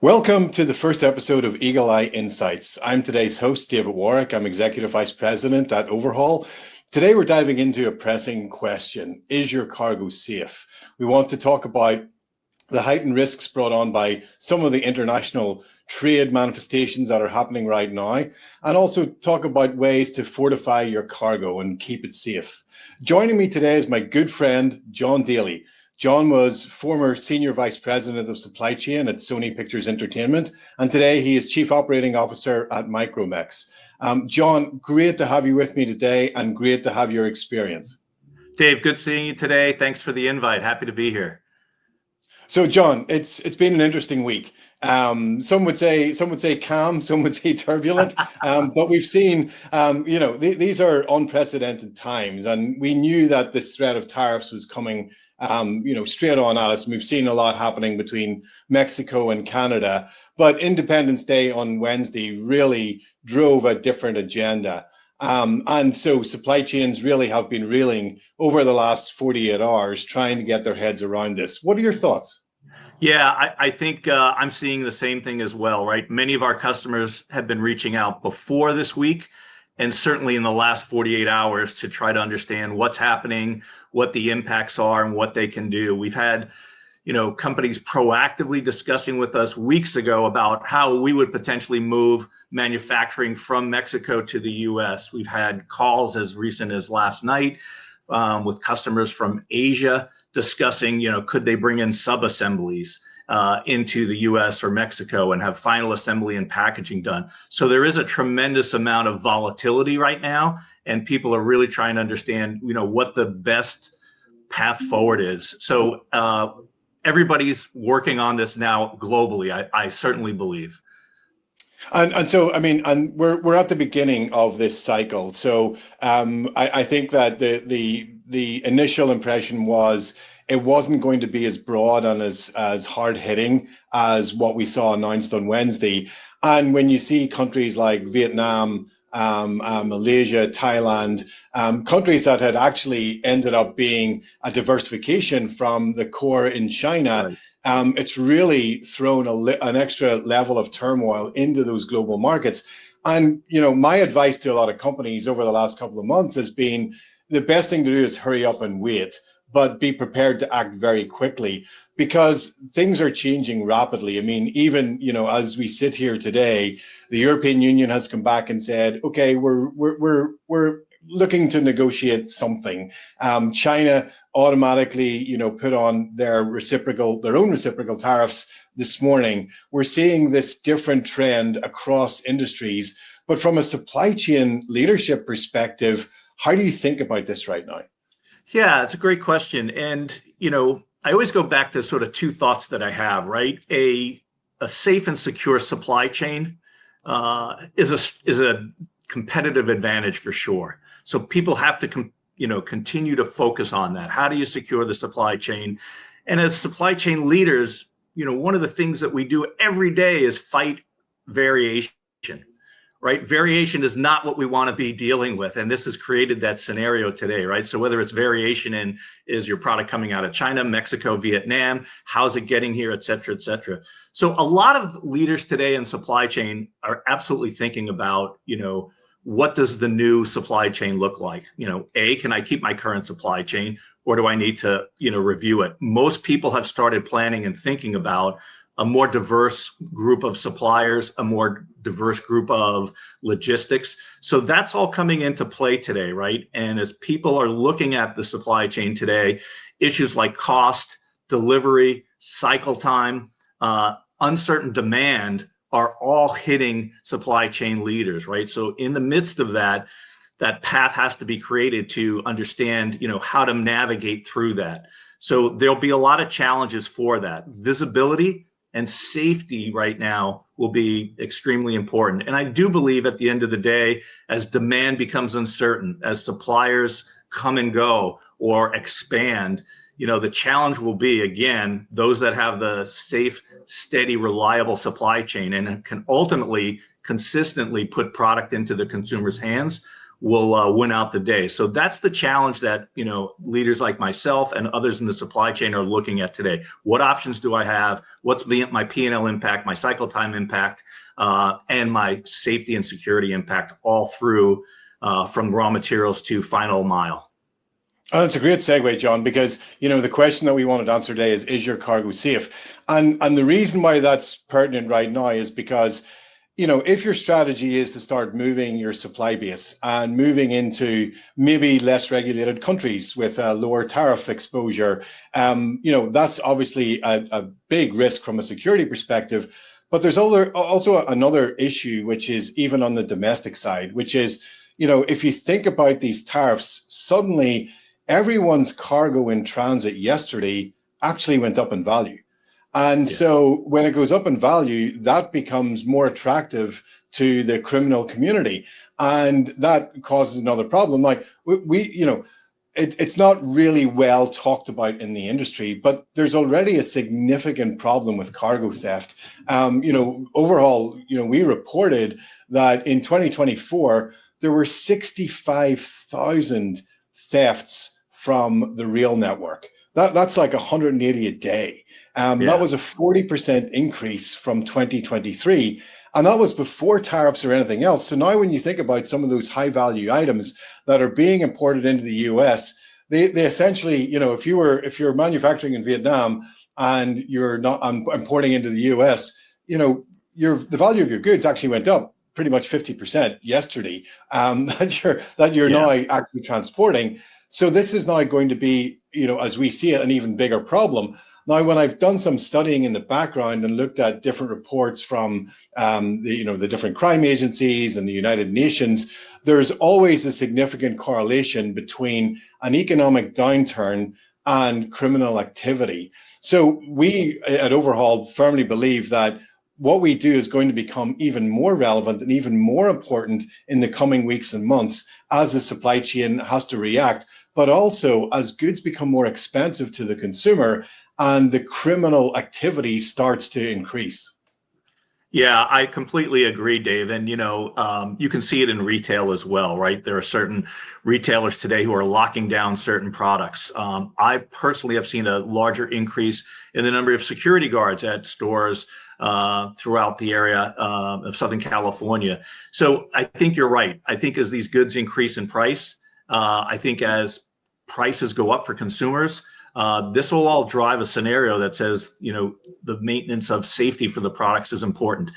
Welcome to the first episode of Eagle Eye Insights. I'm today's host, David Warrick. I'm Executive Vice President at Overhaul. Today, we're diving into a pressing question. Is your cargo safe? We want to talk about the heightened risks brought on by some of the international trade manifestations that are happening right now, and also talk about ways to fortify your cargo and keep it safe. Joining me today is my good friend, John Daly. John was former Senior Vice President of Supply Chain at Sony Pictures Entertainment, and today he is Chief Operating Officer at MicroMex. John, great to have you with me today and great to have your experience. Dave, good seeing you today. Thanks for the invite. Happy to be here. So, John, it's been an interesting week. Some would say calm, some would say turbulent, but we've seen, these are unprecedented times, and we knew that this threat of tariffs was coming, straight on at us. And we've seen a lot happening between Mexico and Canada, but Independence Day on Wednesday really drove a different agenda. And so supply chains really have been reeling over the last 48 hours trying to get their heads around this. What are your thoughts? Yeah, I think I'm seeing the same thing as well, right? Many of our customers have been reaching out before this week, and certainly in the last 48 hours to try to understand what's happening, what the impacts are, and what they can do. We've had, companies proactively discussing with us weeks ago about how we would potentially move manufacturing from Mexico to the U.S. We've had calls as recent as last night with customers from Asia discussing, could they bring in sub-assemblies into the US or Mexico and have final assembly and packaging done. So there is a tremendous amount of volatility right now, and people are really trying to understand, what the best path forward is. So everybody's working on this now globally, I certainly believe. And so, and we're at the beginning of this cycle. So I think that the initial impression was it wasn't going to be as broad and as hard hitting as what we saw announced on Wednesday. And when you see countries like Vietnam, Malaysia, Thailand, countries that had actually ended up being a diversification from the core in China, right. It's really thrown an extra level of turmoil into those global markets. And, my advice to a lot of companies over the last couple of months has been the best thing to do is hurry up and wait, but be prepared to act very quickly because things are changing rapidly. Even, as we sit here today, the European Union has come back and said, okay, we're looking to negotiate something. China automatically, put on their own reciprocal tariffs this morning. We're seeing this different trend across industries, but from a supply chain leadership perspective, how do you think about this right now? Yeah, it's a great question. And, I always go back to sort of two thoughts that I have, right? A safe and secure supply chain is a competitive advantage for sure. So people have to, continue to focus on that. How do you secure the supply chain? And as supply chain leaders, one of the things that we do every day is fight variation. Right? Variation is not what we want to be dealing with. And this has created that scenario today, right? So whether it's variation in is your product coming out of China, Mexico, Vietnam, how's it getting here, et cetera, et cetera. So a lot of leaders today in supply chain are absolutely thinking about, what does the new supply chain look like? Can I keep my current supply chain or do I need to, review it? Most people have started planning and thinking about a more diverse group of suppliers, a more diverse group of logistics. So that's all coming into play today, right? And as people are looking at the supply chain today, issues like cost, delivery, cycle time, uncertain demand are all hitting supply chain leaders, right? So in the midst of that path has to be created to understand, how to navigate through that. So there'll be a lot of challenges for that. Visibility and safety right now will be extremely important. And I do believe at the end of the day, as demand becomes uncertain, as suppliers come and go or expand, the challenge will be, again, those that have the safe, steady, reliable supply chain and can ultimately consistently put product into the consumer's hands will win out the day. So that's the challenge that, leaders like myself and others in the supply chain are looking at today. What options do I have? What's my P&L impact, my cycle time impact, and my safety and security impact all through from raw materials to final mile? Oh, that's a great segue, John, because the question that we wanted to answer today is your cargo safe? And the reason why that's pertinent right now is because if your strategy is to start moving your supply base and moving into maybe less regulated countries with a lower tariff exposure, that's obviously a big risk from a security perspective. But there's also another issue, which is even on the domestic side, which is, if you think about these tariffs, suddenly everyone's cargo in transit yesterday actually went up in value. And so when it goes up in value, that becomes more attractive to the criminal community. And that causes another problem. Like it's not really well talked about in the industry, but there's already a significant problem with cargo theft. Overhaul, we reported that in 2024, there were 65,000 thefts from the rail network. That's like 180 a day. That was a 40% increase from 2023. And that was before tariffs or anything else. So now when you think about some of those high value items that are being imported into the US, they essentially, if you're manufacturing in Vietnam and you're not importing into the US, the value of your goods actually went up pretty much 50% yesterday, that you're now actually transporting. So this is now going to be, as we see it, an even bigger problem. Now, when I've done some studying in the background and looked at different reports from the different crime agencies and the United Nations, there's always a significant correlation between an economic downturn and criminal activity. So we at Overhaul firmly believe that what we do is going to become even more relevant and even more important in the coming weeks and months as the supply chain has to react, but also as goods become more expensive to the consumer and the criminal activity starts to increase. Yeah, I completely agree, Dave. And, you can see it in retail as well, right? There are certain retailers today who are locking down certain products. I personally have seen a larger increase in the number of security guards at stores throughout the area of Southern California. So I think you're right. I think as these goods increase in price, I think as prices go up for consumers, this will all drive a scenario that says, the maintenance of safety for the products is important.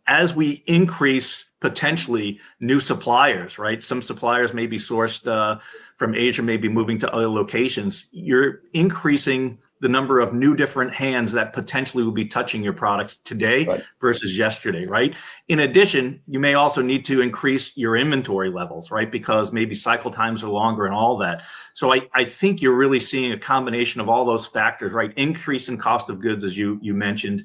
As we increase potentially new suppliers, right? Some suppliers may be sourced from Asia, maybe moving to other locations. You're increasing the number of new different hands that potentially will be touching your products today versus yesterday, right? In addition, you may also need to increase your inventory levels, right? Because maybe cycle times are longer and all that. So I think you're really seeing a combination of all those factors, right? Increase in cost of goods, as you mentioned,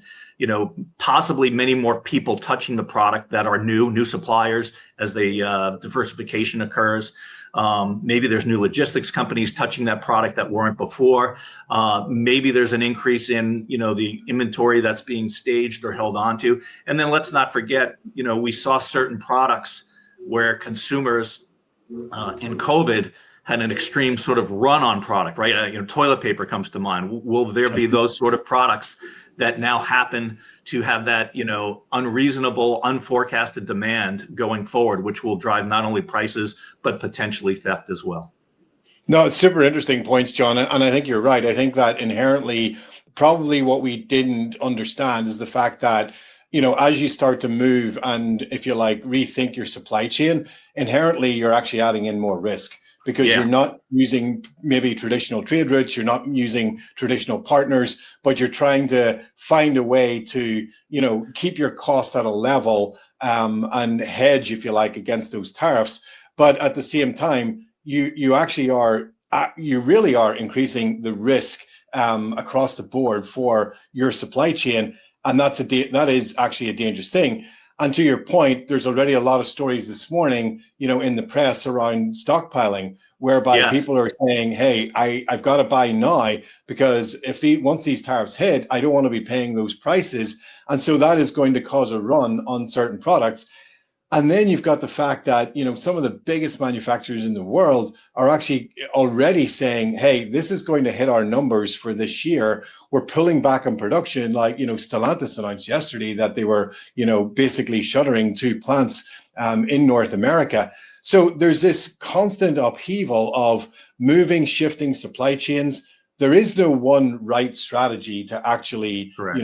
possibly many more people touching the product that are new suppliers as the diversification occurs. Maybe there's new logistics companies touching that product that weren't before. Maybe there's an increase in, the inventory that's being staged or held onto. And then let's not forget, we saw certain products where consumers in COVID had an extreme sort of run on product, right? Toilet paper comes to mind. Will there be those sort of products that now happen to have that, unreasonable, unforecasted demand going forward, which will drive not only prices, but potentially theft as well? No, it's super interesting points, John. And I think you're right. I think that inherently, probably what we didn't understand is the fact that, as you start to move and, if you like, rethink your supply chain, inherently, you're actually adding in more risk. Because you're not using maybe traditional trade routes, you're not using traditional partners, but you're trying to find a way to, keep your cost at a level and hedge, if you like, against those tariffs. But at the same time, you actually you really are increasing the risk across the board for your supply chain, and that is actually a dangerous thing. And to your point, there's already a lot of stories this morning, in the press around stockpiling, whereby people are saying, "Hey, I've got to buy now because once these tariffs hit, I don't want to be paying those prices," and so that is going to cause a run on certain products. And then you've got the fact that, some of the biggest manufacturers in the world are actually already saying, hey, this is going to hit our numbers for this year. We're pulling back on production. Like, Stellantis announced yesterday that they were, basically shuttering 2 plants in North America. So there's this constant upheaval of moving, shifting supply chains. There is no one right strategy to actually, Correct.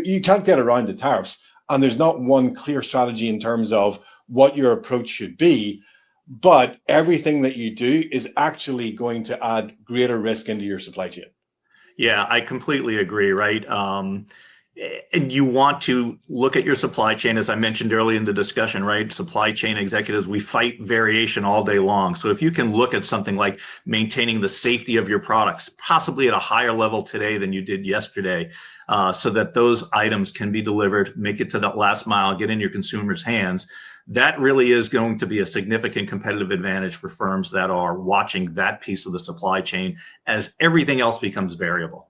You can't get around the tariffs. And there's not one clear strategy in terms of what your approach should be, but everything that you do is actually going to add greater risk into your supply chain. Yeah, I completely agree, right? And you want to look at your supply chain, as I mentioned earlier in the discussion, right? Supply chain executives, we fight variation all day long. So if you can look at something like maintaining the safety of your products, possibly at a higher level today than you did yesterday, so that those items can be delivered, make it to that last mile, get in your consumers' hands, that really is going to be a significant competitive advantage for firms that are watching that piece of the supply chain as everything else becomes variable.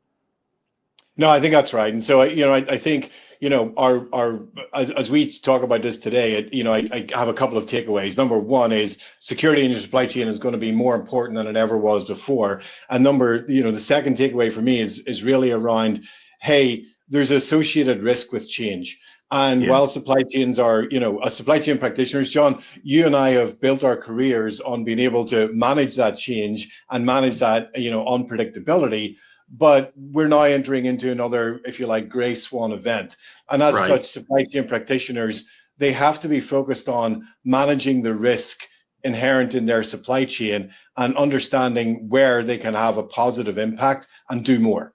No, I think that's right. And so, I think, as we talk about this today, I have a couple of takeaways. Number one is security in your supply chain is going to be more important than it ever was before. And the second takeaway for me is really around, hey, there's associated risk with change. And while supply chains are, as supply chain practitioners, John, you and I have built our careers on being able to manage that change and manage that, unpredictability. But we're now entering into another, if you like, gray swan event. And as such, supply chain practitioners, they have to be focused on managing the risk inherent in their supply chain and understanding where they can have a positive impact and do more.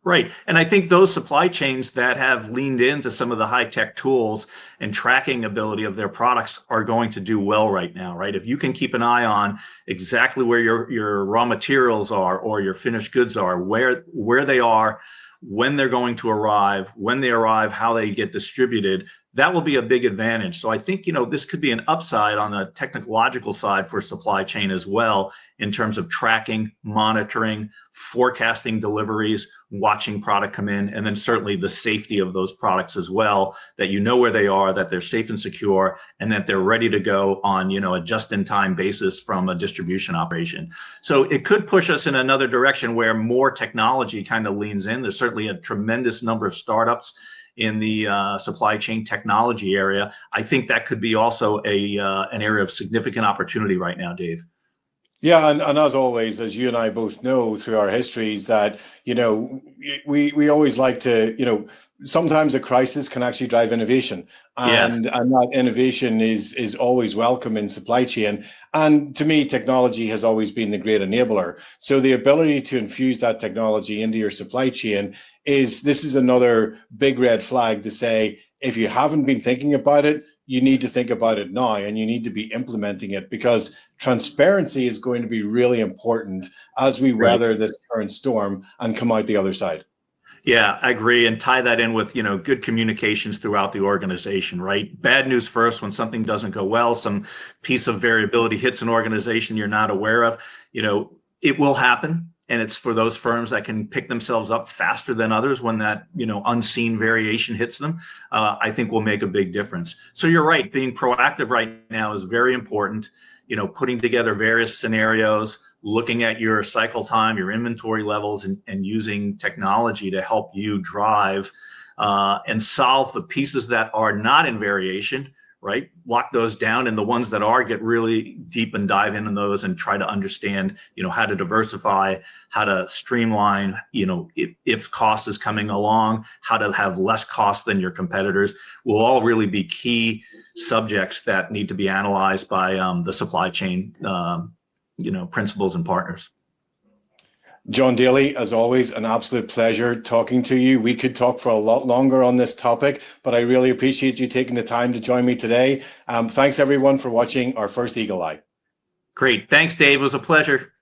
Right. And I think those supply chains that have leaned into some of the high-tech tools and tracking ability of their products are going to do well right now, right? If you can keep an eye on exactly where your raw materials are or your finished goods are, where they are, when they're going to arrive, when they arrive, how they get distributed, that will be a big advantage. So I think, this could be an upside on the technological side for supply chain as well, in terms of tracking, monitoring, forecasting deliveries, watching product come in, and then certainly the safety of those products as well, that you know where they are, that they're safe and secure, and that they're ready to go on, a just-in-time basis from a distribution operation. So it could push us in another direction where more technology kind of leans in. There's certainly a tremendous number of startups in the supply chain technology area. I think that could be also an area of significant opportunity right now, Dave. Yeah, and as always, as you and I both know through our histories, that we always like to, sometimes a crisis can actually drive innovation, and that innovation is always welcome in supply chain. And to me, technology has always been the great enabler. So the ability to infuse that technology into your supply chain this is another big red flag to say, if you haven't been thinking about it, you need to think about it now, and you need to be implementing it, because transparency is going to be really important as we weather this current storm and come out the other side. Yeah, I agree. And tie that in with, good communications throughout the organization, right? Bad news first when something doesn't go well, some piece of variability hits an organization you're not aware of, it will happen. And it's for those firms that can pick themselves up faster than others when that, unseen variation hits them, I think will make a big difference. So you're right. Being proactive right now is very important. Putting together various scenarios, looking at your cycle time, your inventory levels, and using technology to help you drive and solve the pieces that are not in variation, right? Lock those down, and the ones that are, get really deep and dive into those and try to understand, how to diversify, how to streamline, if cost is coming along, how to have less cost than your competitors, will all really be key subjects that need to be analyzed by the supply chain, principals and partners. John Daly, as always, an absolute pleasure talking to you. We could talk for a lot longer on this topic, but I really appreciate you taking the time to join me today. Thanks, everyone, for watching our first Eagle Eye. Great. Thanks, Dave. It was a pleasure.